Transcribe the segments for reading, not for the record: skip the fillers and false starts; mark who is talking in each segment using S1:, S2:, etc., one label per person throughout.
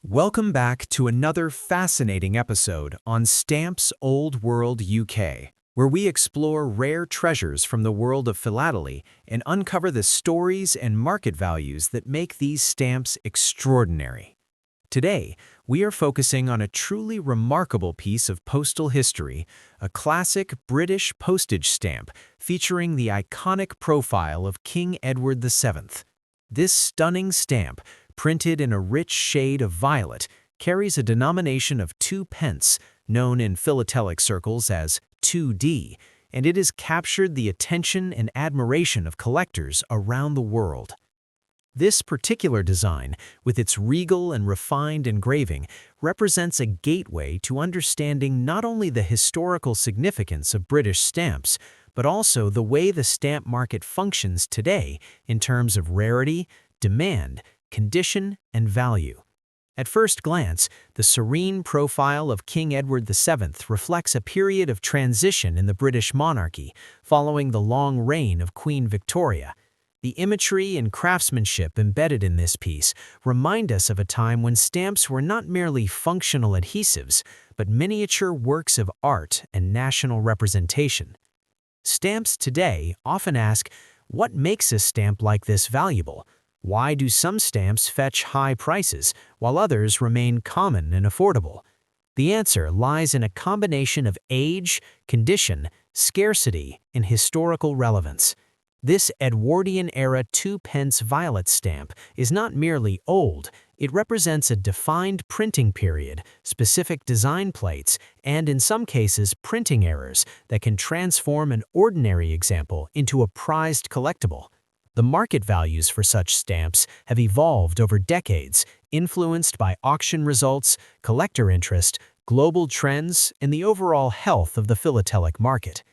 S1: Welcome back to another fascinating episode on Stamps Old World UK, where we explore rare treasures from the world of philately and uncover the stories and market values that make these stamps extraordinary. Today, we are focusing on a truly remarkable piece of postal history, a classic British postage stamp featuring the iconic profile of King Edward VII. This stunning stamp, printed in a rich shade of violet, carries a denomination of 2 pence, known in philatelic circles as 2D, and it has captured the attention and admiration of collectors around the world. This particular design, with its regal and refined engraving, represents a gateway to understanding not only the historical significance of British stamps, but also the way the stamp market functions today in terms of rarity, demand, condition, and value. At first glance, the serene profile of King Edward VII reflects a period of transition in the British monarchy following the long reign of Queen Victoria. The imagery and craftsmanship embedded in this piece remind us of a time when stamps were not merely functional adhesives, but miniature works of art and national representation. Stamps today often ask, what makes a stamp like this valuable? Why do some stamps fetch high prices, while others remain common and affordable? The answer lies in a combination of age, condition, scarcity, and historical relevance. This Edwardian-era 2 pence violet stamp is not merely old, it represents a defined printing period, specific design plates, and in some cases printing errors that can transform an ordinary example into a prized collectible. The market values for such stamps have evolved over decades, influenced by auction results, collector interest, global trends, and the overall health of the philatelic market.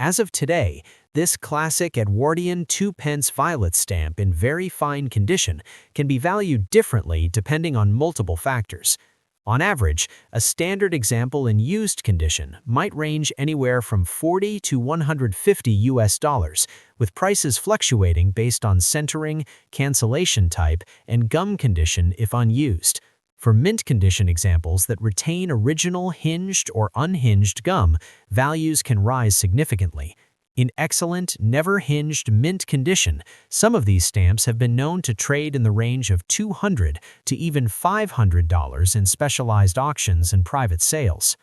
S1: As of today, this classic Edwardian 2 pence violet stamp in very fine condition can be valued differently depending on multiple factors. On average, a standard example in used condition might range anywhere from $40 to $150, with prices fluctuating based on centering, cancellation type, and gum condition if unused. For mint condition examples that retain original hinged or unhinged gum, values can rise significantly. In excellent, never hinged mint condition, some of these stamps have been known to trade in the range of $200 to even $500 in specialized auctions and private sales.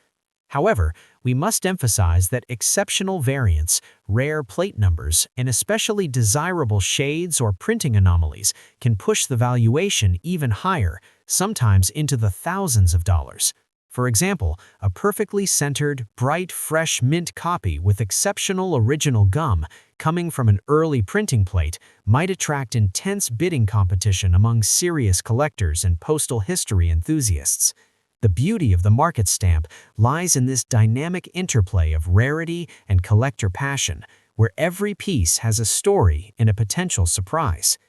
S1: However, we must emphasize that exceptional variants, rare plate numbers, and especially desirable shades or printing anomalies can push the valuation even higher, sometimes into the thousands of dollars. For example, a perfectly centered, bright, fresh mint copy with exceptional original gum coming from an early printing plate might attract intense bidding competition among serious collectors and postal history enthusiasts. The beauty of the market stamp lies in this dynamic interplay of rarity and collector passion, where every piece has a story and a potential surprise.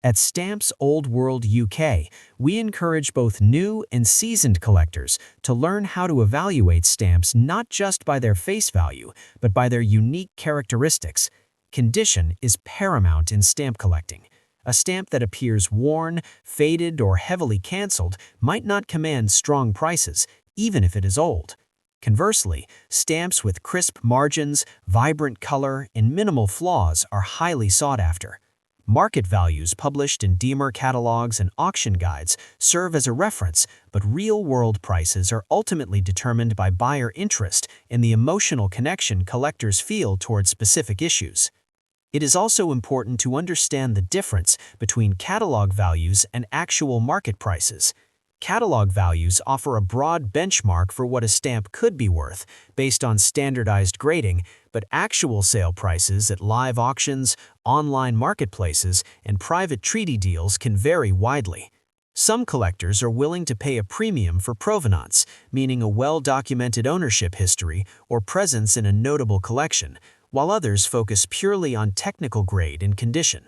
S1: At Stamps Old World UK, we encourage both new and seasoned collectors to learn how to evaluate stamps not just by their face value, but by their unique characteristics. Condition is paramount in stamp collecting. A stamp that appears worn, faded, or heavily canceled might not command strong prices, even if it is old. Conversely, stamps with crisp margins, vibrant color, and minimal flaws are highly sought after. Market values published in Deamer catalogs and auction guides serve as a reference, but real-world prices are ultimately determined by buyer interest and the emotional connection collectors feel towards specific issues. It is also important to understand the difference between catalog values and actual market prices. Catalog values offer a broad benchmark for what a stamp could be worth based on standardized grading, but actual sale prices at live auctions, online marketplaces, and private treaty deals can vary widely. Some collectors are willing to pay a premium for provenance, meaning a well-documented ownership history or presence in a notable collection, while others focus purely on technical grade and condition.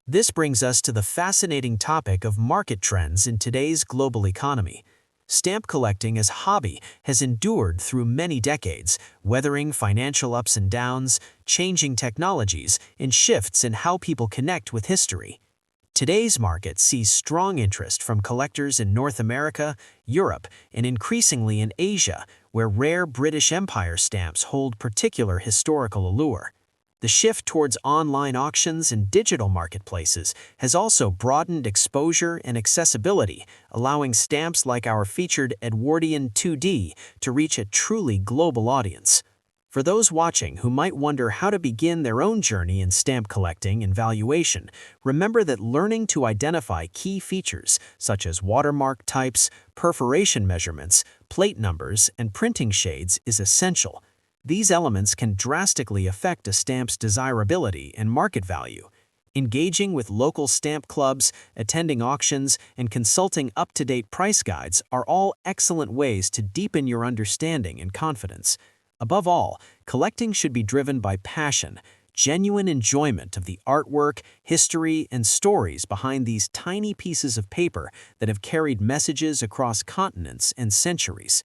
S1: This brings us to the fascinating topic of market trends in today's global economy. Stamp collecting as a hobby has endured through many decades, weathering financial ups and downs, changing technologies, and shifts in how people connect with history. Today's market sees strong interest from collectors in North America, Europe, and increasingly in Asia, where rare British Empire stamps hold particular historical allure. The shift towards online auctions and digital marketplaces has also broadened exposure and accessibility, allowing stamps like our featured Edwardian 2D to reach a truly global audience. For those watching who might wonder how to begin their own journey in stamp collecting and valuation, remember that learning to identify key features such as watermark types, perforation measurements, plate numbers, and printing shades is essential. These elements can drastically affect a stamp's desirability and market value. Engaging with local stamp clubs, attending auctions, and consulting up-to-date price guides are all excellent ways to deepen your understanding and confidence. Above all, collecting should be driven by passion, genuine enjoyment of the artwork, history, and stories behind these tiny pieces of paper that have carried messages across continents and centuries.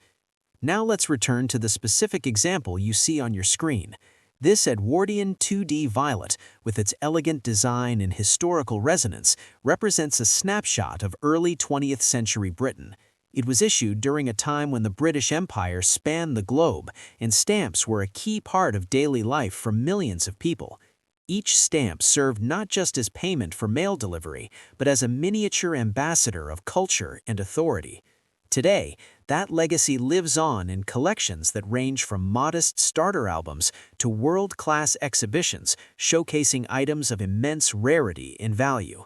S1: Now let's return to the specific example you see on your screen. This Edwardian 2D violet, with its elegant design and historical resonance, represents a snapshot of early 20th century Britain. It was issued during a time when the British Empire spanned the globe, and stamps were a key part of daily life for millions of people. Each stamp served not just as payment for mail delivery, but as a miniature ambassador of culture and authority. Today, that legacy lives on in collections that range from modest starter albums to world-class exhibitions showcasing items of immense rarity and value.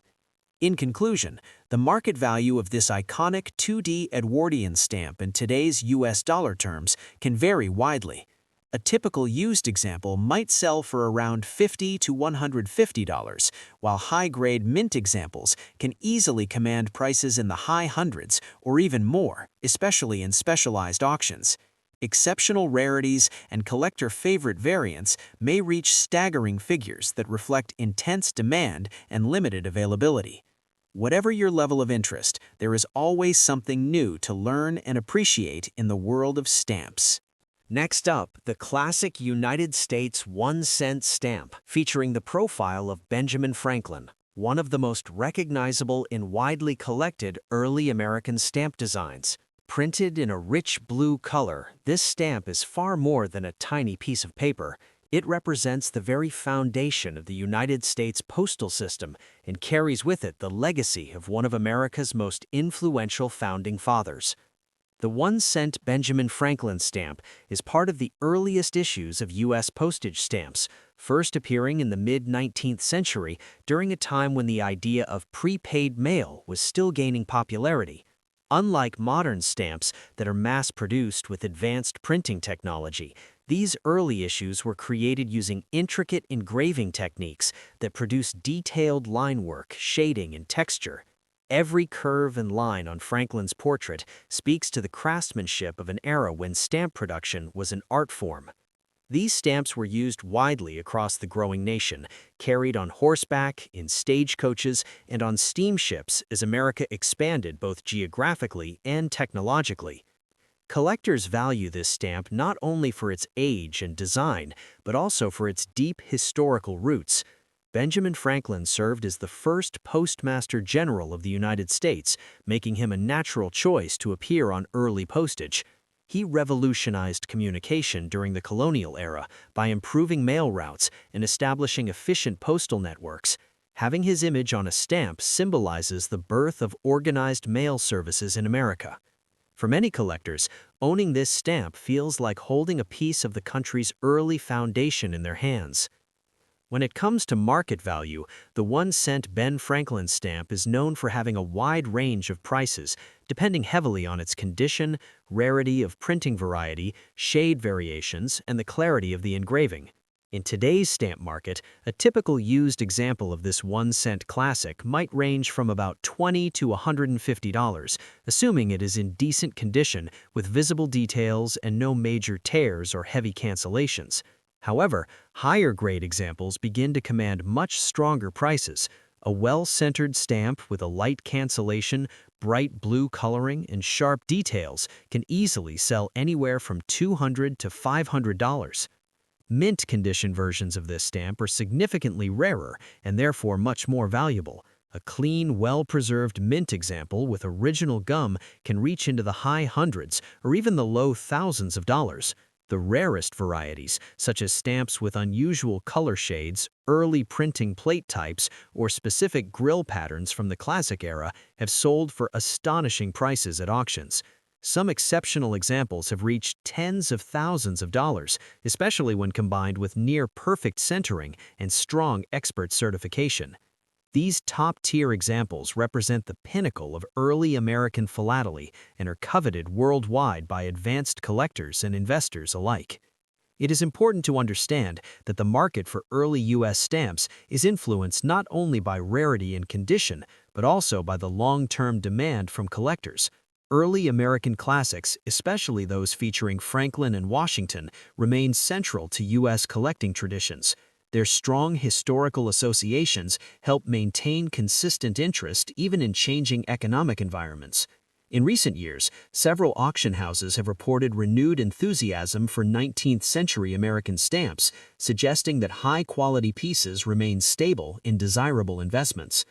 S1: In conclusion, the market value of this iconic 2D Edwardian stamp in today's US dollar terms can vary widely. A typical used example might sell for around $50 to $150, while high-grade mint examples can easily command prices in the high hundreds or even more, especially in specialized auctions. Exceptional rarities and collector-favorite variants may reach staggering figures that reflect intense demand and limited availability. Whatever your level of interest, there is always something new to learn and appreciate in the world of stamps. Next up, the classic United States 1-cent stamp, featuring the profile of Benjamin Franklin, one of the most recognizable and widely collected early American stamp designs. Printed in a rich blue color, this stamp is far more than a tiny piece of paper. It represents the very foundation of the United States postal system and carries with it the legacy of one of America's most influential founding fathers. The 1-cent Benjamin Franklin stamp is part of the earliest issues of U.S. postage stamps, first appearing in the mid-19th century during a time when the idea of prepaid mail was still gaining popularity. Unlike modern stamps that are mass-produced with advanced printing technology, these early issues were created using intricate engraving techniques that produce detailed line work, shading, and texture. Every curve and line on Franklin's portrait speaks to the craftsmanship of an era when stamp production was an art form. These stamps were used widely across the growing nation, carried on horseback, in stagecoaches, and on steamships as America expanded both geographically and technologically. Collectors value this stamp not only for its age and design, but also for its deep historical roots. Benjamin Franklin served as the first Postmaster General of the United States, making him a natural choice to appear on early postage. He revolutionized communication during the colonial era by improving mail routes and establishing efficient postal networks. Having his image on a stamp symbolizes the birth of organized mail services in America. For many collectors, owning this stamp feels like holding a piece of the country's early foundation in their hands. When it comes to market value, the 1-cent Ben Franklin stamp is known for having a wide range of prices, depending heavily on its condition, rarity of printing variety, shade variations, and the clarity of the engraving. In today's stamp market, a typical used example of this 1-cent classic might range from about $20 to $150, assuming it is in decent condition with visible details and no major tears or heavy cancellations. However, higher-grade examples begin to command much stronger prices. A well-centered stamp with a light cancellation, bright blue coloring, and sharp details can easily sell anywhere from $200 to $500. Mint condition versions of this stamp are significantly rarer and therefore much more valuable. A clean, well-preserved mint example with original gum can reach into the high hundreds or even the low thousands of dollars. The rarest varieties, such as stamps with unusual color shades, early printing plate types, or specific grill patterns from the classic era, have sold for astonishing prices at auctions. Some exceptional examples have reached tens of thousands of dollars, especially when combined with near-perfect centering and strong expert certification. These top-tier examples represent the pinnacle of early American philately and are coveted worldwide by advanced collectors and investors alike. It is important to understand that the market for early U.S. stamps is influenced not only by rarity and condition, but also by the long-term demand from collectors. Early American classics, especially those featuring Franklin and Washington, remain central to U.S. collecting traditions. Their strong historical associations help maintain consistent interest even in changing economic environments. In recent years, several auction houses have reported renewed enthusiasm for 19th-century American stamps, suggesting that high-quality pieces remain stable and desirable investments.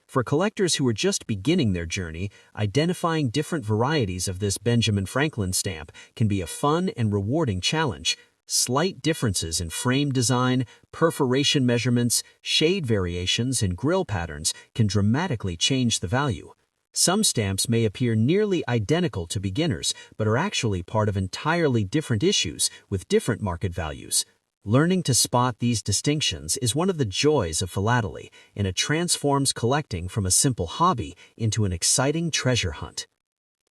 S1: For collectors who are just beginning their journey, identifying different varieties of this Benjamin Franklin stamp can be a fun and rewarding challenge. Slight differences in frame design, perforation measurements, shade variations, and grill patterns can dramatically change the value. Some stamps may appear nearly identical to beginners, but are actually part of entirely different issues with different market values. Learning to spot these distinctions is one of the joys of philately, and it transforms collecting from a simple hobby into an exciting treasure hunt.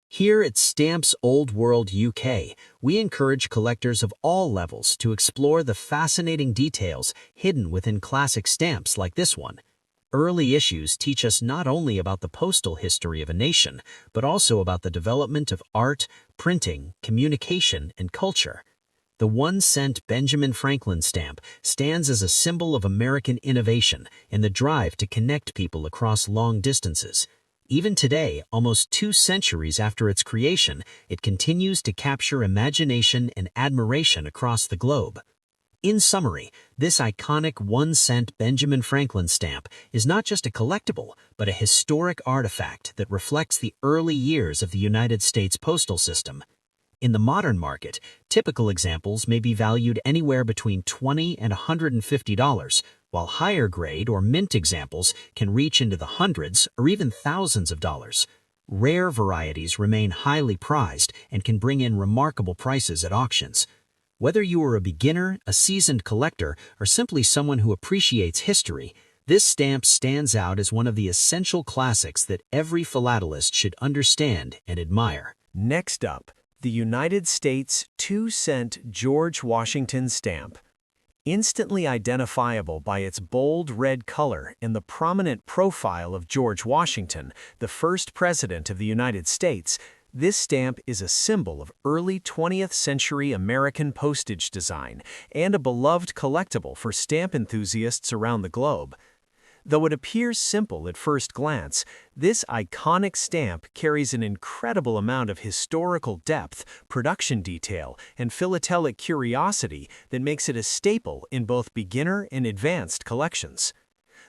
S1: Here at Stamps Old World UK, we encourage collectors of all levels to explore the fascinating details hidden within classic stamps like this one. Early issues teach us not only about the postal history of a nation, but also about the development of art, printing, communication, and culture. The 1-cent Benjamin Franklin stamp stands as a symbol of American innovation and the drive to connect people across long distances. Even today, almost 2 centuries after its creation, it continues to capture imagination and admiration across the globe. In summary, this iconic 1-cent Benjamin Franklin stamp is not just a collectible, but a historic artifact that reflects the early years of the United States postal system. In the modern market, typical examples may be valued anywhere between $20 and $150, while higher grade or mint examples can reach into the hundreds or even thousands of dollars. Rare varieties remain highly prized and can bring in remarkable prices at auctions. Whether you are a beginner, a seasoned collector, or simply someone who appreciates history, this stamp stands out as one of the essential classics that every philatelist should understand and admire. Next up, the United States 2-cent George Washington stamp. Instantly identifiable by its bold red color and the prominent profile of George Washington, the first president of the United States, this stamp is a symbol of early 20th century American postage design and a beloved collectible for stamp enthusiasts around the globe. Though it appears simple at first glance, this iconic stamp carries an incredible amount of historical depth, production detail, and philatelic curiosity that makes it a staple in both beginner and advanced collections.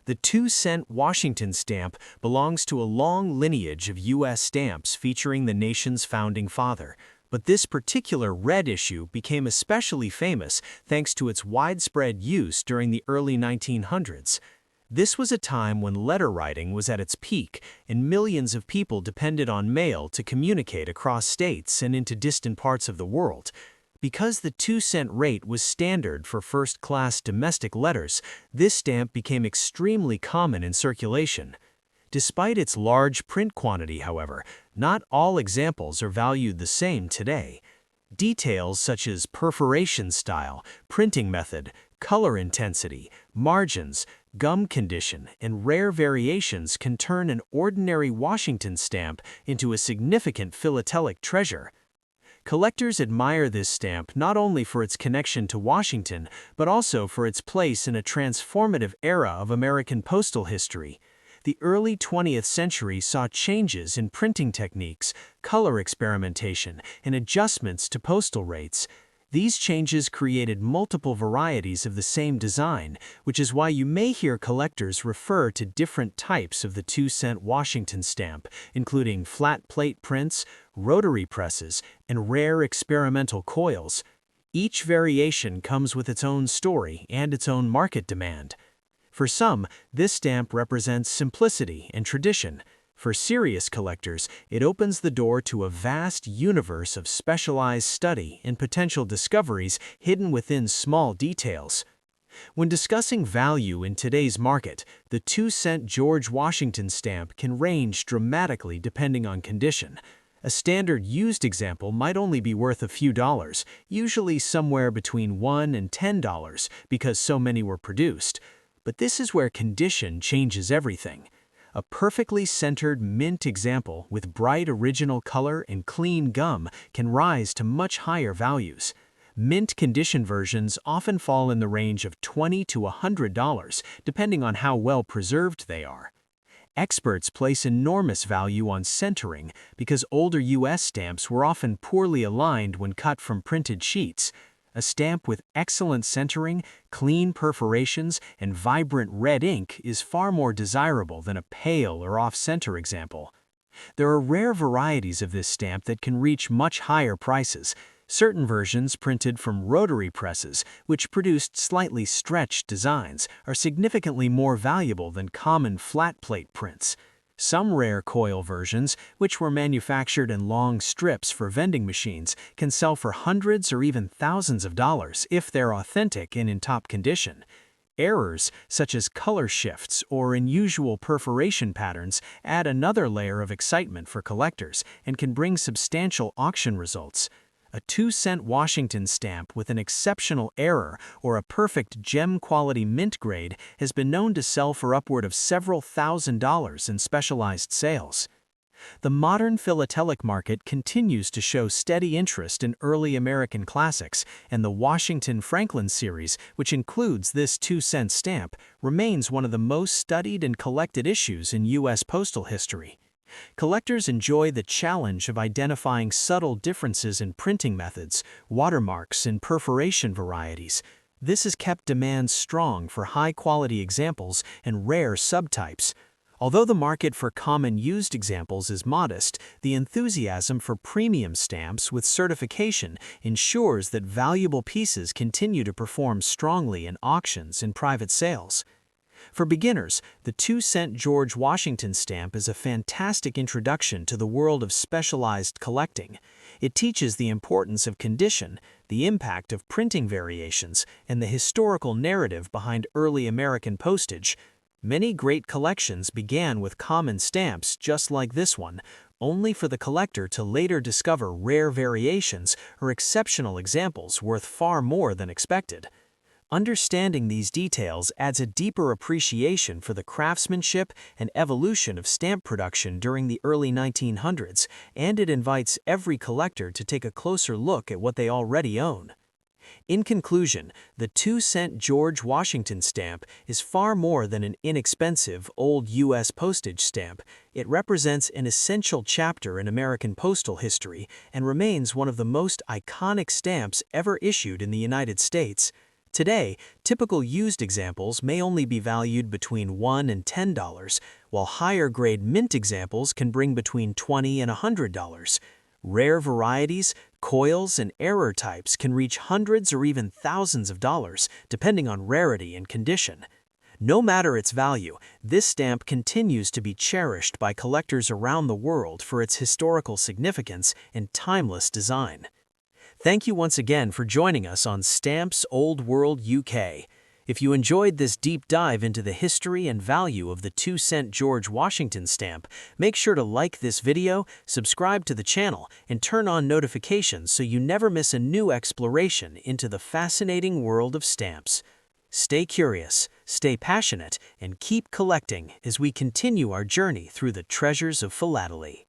S1: The 2-cent Washington stamp belongs to a long lineage of U.S. stamps featuring the nation's founding father, but this particular red issue became especially famous thanks to its widespread use during the early 1900s. This was a time when letter writing was at its peak, and millions of people depended on mail to communicate across states and into distant parts of the world. Because the 2-cent rate was standard for first-class domestic letters, this stamp became extremely common in circulation. Despite its large print quantity, however, not all examples are valued the same today. Details such as perforation style, printing method, color intensity, margins, gum condition, and rare variations can turn an ordinary Washington stamp into a significant philatelic treasure. Collectors admire this stamp not only for its connection to Washington, but also for its place in a transformative era of American postal history. The early 20th century saw changes in printing techniques, color experimentation, and adjustments to postal rates. These changes created multiple varieties of the same design, which is why you may hear collectors refer to different types of the 2-cent Washington stamp, including flat plate prints, rotary presses, and rare experimental coils. Each variation comes with its own story and its own market demand. For some, this stamp represents simplicity and tradition. For serious collectors, it opens the door to a vast universe of specialized study and potential discoveries hidden within small details. When discussing value in today's market, the 2-cent George Washington stamp can range dramatically depending on condition. A standard used example might only be worth a few dollars, usually somewhere between $1 and $10 because so many were produced. But this is where condition changes everything. A perfectly centered mint example with bright original color and clean gum can rise to much higher values. Mint condition versions often fall in the range of $20 to $100, depending on how well preserved they are. Experts place enormous value on centering because older U.S. stamps were often poorly aligned when cut from printed sheets. A stamp with excellent centering, clean perforations, and vibrant red ink is far more desirable than a pale or off-center example. There are rare varieties of this stamp that can reach much higher prices. Certain versions printed from rotary presses, which produced slightly stretched designs, are significantly more valuable than common flat plate prints. Some rare coil versions, which were manufactured in long strips for vending machines, can sell for hundreds or even thousands of dollars if they're authentic and in top condition. Errors, such as color shifts or unusual perforation patterns, add another layer of excitement for collectors and can bring substantial auction results. A 2-cent Washington stamp with an exceptional error or a perfect gem-quality mint grade has been known to sell for upward of several $1,000s in specialized sales. The modern philatelic market continues to show steady interest in early American classics, and the Washington Franklin series, which includes this 2-cent stamp, remains one of the most studied and collected issues in U.S. postal history. Collectors enjoy the challenge of identifying subtle differences in printing methods, watermarks, and perforation varieties. This has kept demand strong for high-quality examples and rare subtypes. Although the market for common used examples is modest, the enthusiasm for premium stamps with certification ensures that valuable pieces continue to perform strongly in auctions and private sales. For beginners, the 2-cent George Washington stamp is a fantastic introduction to the world of specialized collecting. It teaches the importance of condition, the impact of printing variations, and the historical narrative behind early American postage. Many great collections began with common stamps just like this one, only for the collector to later discover rare variations or exceptional examples worth far more than expected. Understanding these details adds a deeper appreciation for the craftsmanship and evolution of stamp production during the early 1900s, and it invites every collector to take a closer look at what they already own. In conclusion, the 2-cent George Washington stamp is far more than an inexpensive old U.S. postage stamp. It represents an essential chapter in American postal history and remains one of the most iconic stamps ever issued in the United States. Today, typical used examples may only be valued between $1 and $10, while higher-grade mint examples can bring between $20 and $100. Rare varieties, coils, and error types can reach hundreds or even thousands of dollars, depending on rarity and condition. No matter its value, this stamp continues to be cherished by collectors around the world for its historical significance and timeless design. Thank you once again for joining us on Stamps Old World UK. If you enjoyed this deep dive into the history and value of the 2-cent George Washington stamp, make sure to like this video, subscribe to the channel, and turn on notifications so you never miss a new exploration into the fascinating world of stamps. Stay curious, stay passionate, and keep collecting as we continue our journey through the treasures of philately.